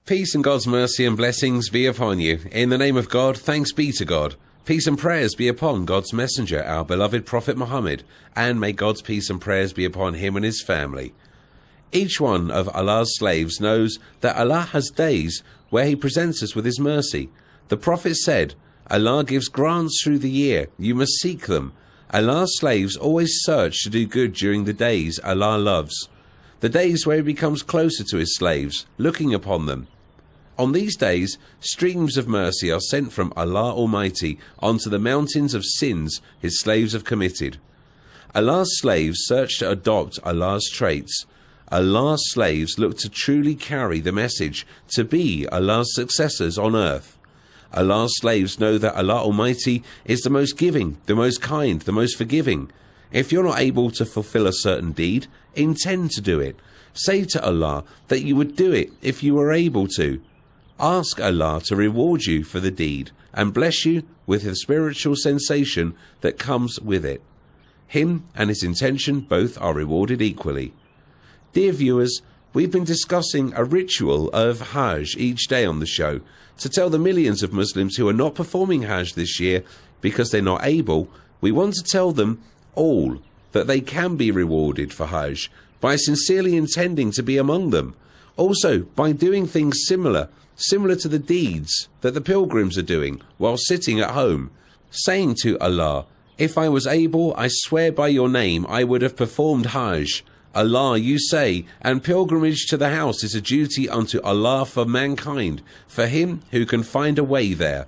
Peace and God's mercy and blessings be upon you. In the name of God, thanks be to God. Peace and prayers be upon God's messenger, our beloved Prophet Muhammad, and may God's peace and prayers be upon him and his family. Each one of Allah's slaves knows that Allah has days where he presents us with his mercy. The Prophet said, Allah gives grants through the year, you must seek them. Allah's slaves always search to do good during the days Allah loves, the days where he becomes closer to his slaves, looking upon them. On these days, streams of mercy are sent from Allah Almighty onto the mountains of sins his slaves have committed. Allah's slaves search to adopt Allah's traits. Allah's slaves look to truly carry the message, to be Allah's successors on earth. Allah's slaves know that Allah Almighty is the most giving, the most kind, the most forgiving. If you're not able to fulfill a certain deed, intend to do it. Say to Allah that you would do it if you were able to. Ask Allah to reward you for the deed and bless you with the spiritual sensation that comes with it. Him and his intention both are rewarded equally. Dear viewers, we've been discussing a ritual of Hajj each day on the show to tell the millions of Muslims who are not performing Hajj this year because they're not able. We want to tell them all that they can be rewarded for Hajj by sincerely intending to be among them. Also, by doing things similar to the deeds that the pilgrims are doing while sitting at home, saying to Allah, if I was able, I swear by your name, I would have performed Hajj. Allah, you say, and pilgrimage to the house is a duty unto Allah for mankind, for him who can find a way there.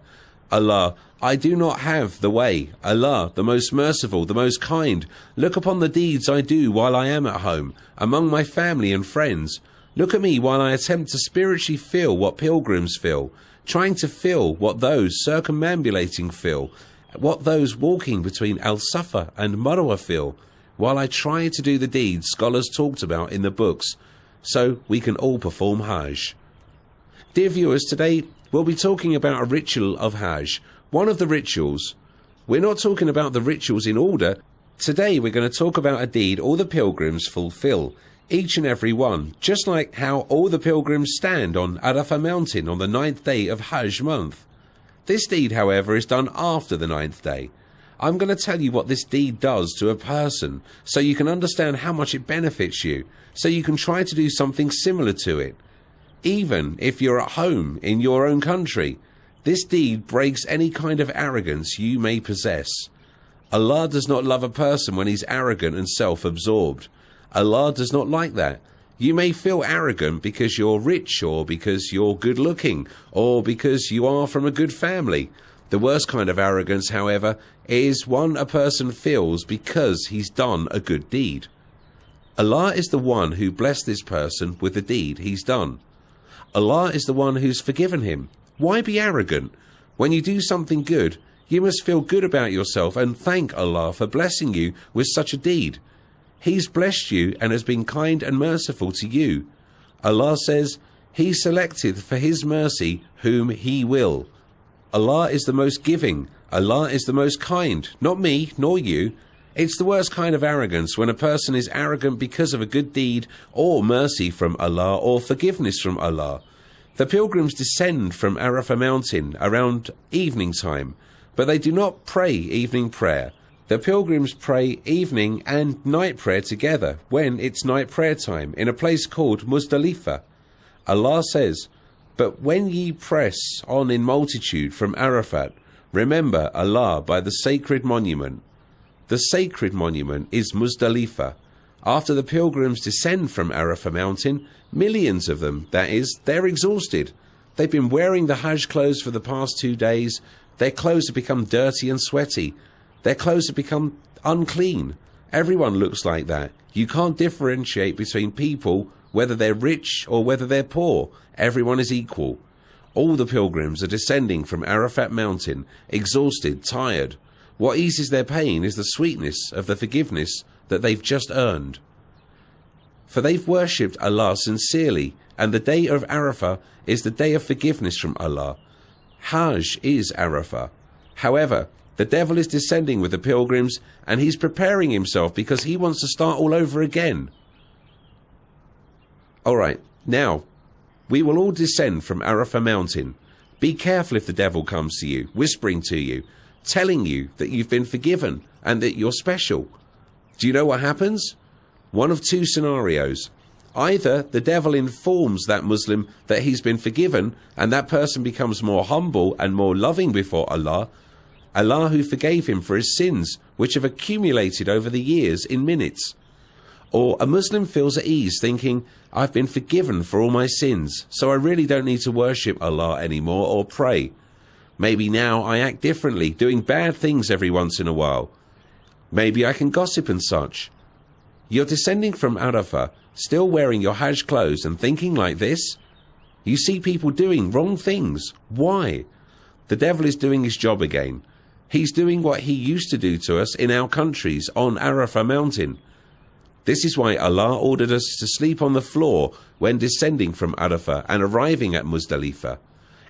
Allah, I do not have the way. Allah, the most merciful, the most kind, look upon the deeds I do while I am at home, among my family and friends. Look at me while I attempt to spiritually feel what pilgrims feel, trying to feel what those circumambulating feel, what those walking between Al-Safa and Marwa feel, while I try to do the deeds scholars talked about in the books, so we can all perform Hajj. Dear viewers, today we'll be talking about a ritual of Hajj, one of the rituals. We're not talking about the rituals in order. Today we're going to talk about a deed all the pilgrims fulfill, each and every one, just like how all the pilgrims stand on Arafah mountain on the 9th day of Hajj month. This deed, however, is done after the 9th day. I'm going to tell you what this deed does to a person so you can understand how much it benefits you, so you can try to do something similar to it. Even if you're at home in your own country, this deed breaks any kind of arrogance you may possess. Allah does not love a person when he's arrogant and self-absorbed. Allah does not like that. You may feel arrogant because you're rich, or because you're good looking, or because you are from a good family. The worst kind of arrogance, however, is one a person feels because he's done a good deed. Allah is the one who blessed this person with the deed he's done. Allah is the one who's forgiven him. Why be arrogant? When you do something good, you must feel good about yourself and thank Allah for blessing you with such a deed. He's blessed you and has been kind and merciful to you. Allah says, He selected for His mercy whom He will. Allah is the most giving. Allah is the most kind. Not me, nor you. It's the worst kind of arrogance when a person is arrogant because of a good deed, or mercy from Allah, or forgiveness from Allah. The pilgrims descend from Arafah mountain around evening time, but they do not pray evening prayer. The pilgrims pray evening and night prayer together when it's night prayer time in a place called Muzdalifah. Allah says, but when ye press on in multitude from Arafat, remember Allah by the sacred monument. The sacred monument is Muzdalifah. After the pilgrims descend from Arafah mountain, millions of them, that is, they're exhausted. They've been wearing the Hajj clothes for the past 2 days. Their clothes have become dirty and sweaty. Their clothes have become unclean. Everyone looks like that. You can't differentiate between people, whether they're rich or whether they're poor. Everyone is equal. All the pilgrims are descending from Arafat mountain, exhausted, tired. What eases their pain is the sweetness of the forgiveness that they've just earned. For they've worshipped Allah sincerely, and the day of Arafah is the day of forgiveness from Allah. Hajj is Arafah. However, the devil is descending with the pilgrims, and he's preparing himself because he wants to start all over again. Alright, now, We will all descend from Arafah mountain. Be careful if the devil comes to you, whispering to you, telling you that you've been forgiven and that you're special. Do you know what happens? One of two scenarios. Either the devil informs that Muslim that he's been forgiven and that person becomes more humble and more loving before Allah, Allah who forgave him for his sins, which have accumulated over the years in minutes. Or a Muslim feels at ease thinking, I've been forgiven for all my sins, so I really don't need to worship Allah anymore or pray. Maybe now I act differently, doing bad things every once in a while. Maybe I can gossip and such. You're descending from Arafah, still wearing your Hajj clothes and thinking like this? You see people doing wrong things. Why? The devil is doing his job again. He's doing what he used to do to us in our countries on Arafah mountain. This is why Allah ordered us to sleep on the floor when descending from Arafah and arriving at Muzdalifah.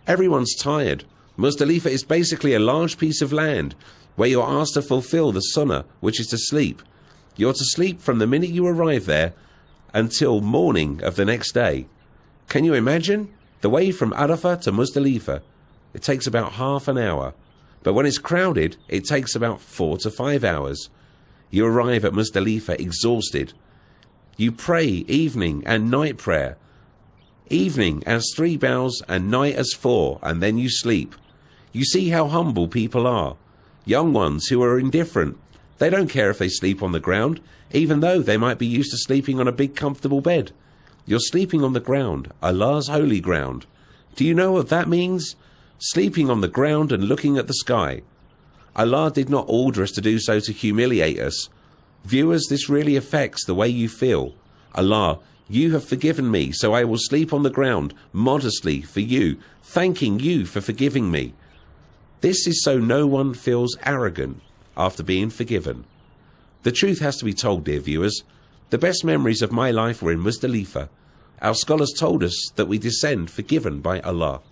Everyone's tired. Muzdalifah is basically a large piece of land where you're asked to fulfill the sunnah, which is to sleep. You're to sleep from the minute you arrive there until morning of the next day. Can you imagine? The way from Arafah to Muzdalifah, it takes about half an hour. But when it's crowded, it takes about 4 to 5 hours. You arrive at Muzdalifah exhausted. You pray evening and night prayer. Evening as 3 bows and night as 4, and then you sleep. You see how humble people are. Young ones who are indifferent. They don't care if they sleep on the ground, even though they might be used to sleeping on a big comfortable bed. You're sleeping on the ground, Allah's holy ground. Do you know what that means? Sleeping on the ground and looking at the sky. Allah did not order us to do so to humiliate us. Viewers, this really affects the way you feel. Allah, you have forgiven me, so I will sleep on the ground modestly for you, thanking you for forgiving me. This is so no one feels arrogant after being forgiven. The truth has to be told, dear viewers. The best memories of my life were in Muzdalifah. Our scholars told us that we descend forgiven by Allah.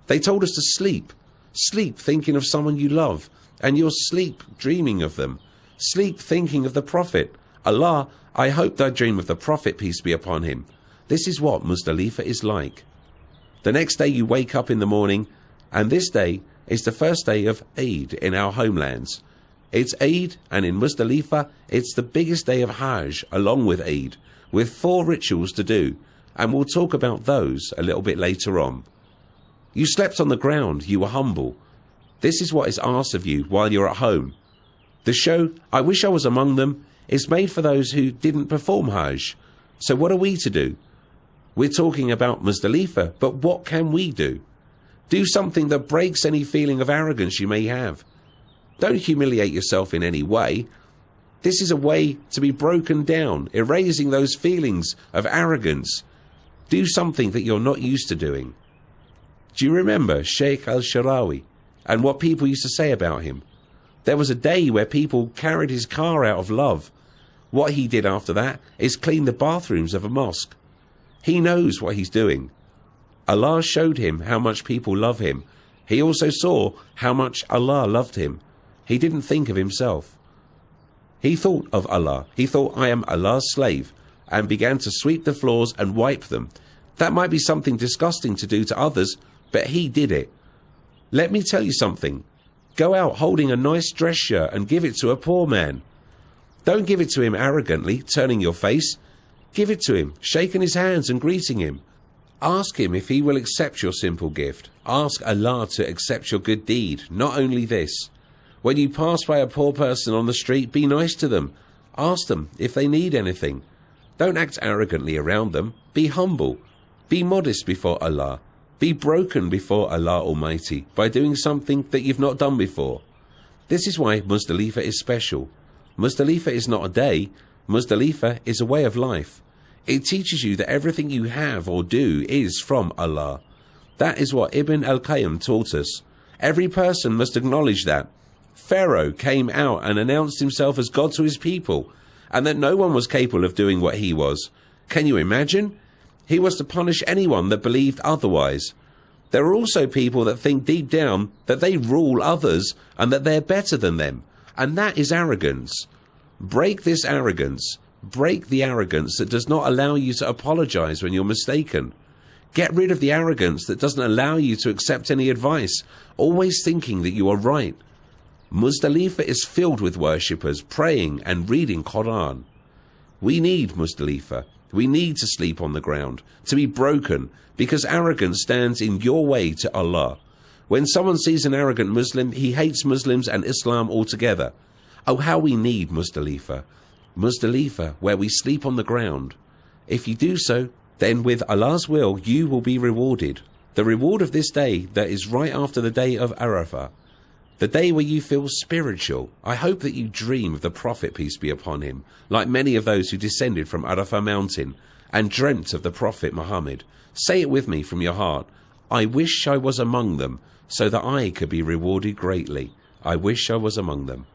They told us to sleep. Sleep thinking of someone you love, and you'll sleep dreaming of them. Sleep thinking of the Prophet. Allah, I hope I dream of the Prophet, peace be upon him. This is what Muzdalifah is like. The next day you wake up in the morning, and this day is the first day of Eid in our homelands. It's Eid, and in Muzdalifah, it's the biggest day of Hajj along with Eid, with 4 rituals to do, and we'll talk about those a little bit later on. You slept on the ground, you were humble. This is what is asked of you while you're at home. The show, I Wish I Was Among Them, is made for those who didn't perform Hajj. So what are we to do? We're talking about Muzdalifah, but what can we do? Do something that breaks any feeling of arrogance you may have. Don't humiliate yourself in any way. This is a way to be broken down, erasing those feelings of arrogance. Do something that you're not used to doing. Do you remember Sheikh al-Sharawi and what people used to say about him? There was a day where people carried his car out of love. What he did after that is clean the bathrooms of a mosque. He knows what he's doing. Allah showed him how much people love him. He also saw how much Allah loved him. He didn't think of himself. He thought of Allah. He thought, I am Allah's slave, and began to sweep the floors and wipe them. That might be something disgusting to do to others, but he did it. Let me tell you something. Go out holding a nice dress shirt and give it to a poor man. Don't give it to him arrogantly, turning your face. Give it to him, shaking his hands and greeting him. Ask him if he will accept your simple gift. Ask Allah to accept your good deed. Not only this. When you pass by a poor person on the street, be nice to them. Ask them if they need anything. Don't act arrogantly around them. Be humble. Be modest before Allah. Be broken before Allah Almighty by doing something that you've not done before. This is why Muzdalifah is special. Muzdalifah is not a day. Muzdalifah is a way of life. It teaches you that everything you have or do is from Allah. That is what Ibn al-Qayyim taught us. Every person must acknowledge that. Pharaoh came out and announced himself as God to his people, and that no one was capable of doing what he was. Can you imagine? He was to punish anyone that believed otherwise. There are also people that think deep down that they rule others and that they're better than them, and that is arrogance. Break this arrogance. Break the arrogance that does not allow you to apologize when you're mistaken. Get rid of the arrogance that doesn't allow you to accept any advice, always thinking that you are right. Muzdalifa is filled with worshippers praying and reading Quran. We need Muzdalifa. We need to sleep on the ground, to be broken, because arrogance stands in your way to Allah. When someone sees an arrogant Muslim, he hates Muslims and Islam altogether. Oh, how we need Muzdalifa. Muzdalifa, where we sleep on the ground. If you do so, then with Allah's will, you will be rewarded. The reward of this day that is right after the day of Arafah. The day where you feel spiritual. I hope that you dream of the Prophet, peace be upon him, like many of those who descended from Arafah mountain and dreamt of the Prophet Muhammad. Say it with me from your heart. I wish I was among them, so that I could be rewarded greatly. I wish I was among them.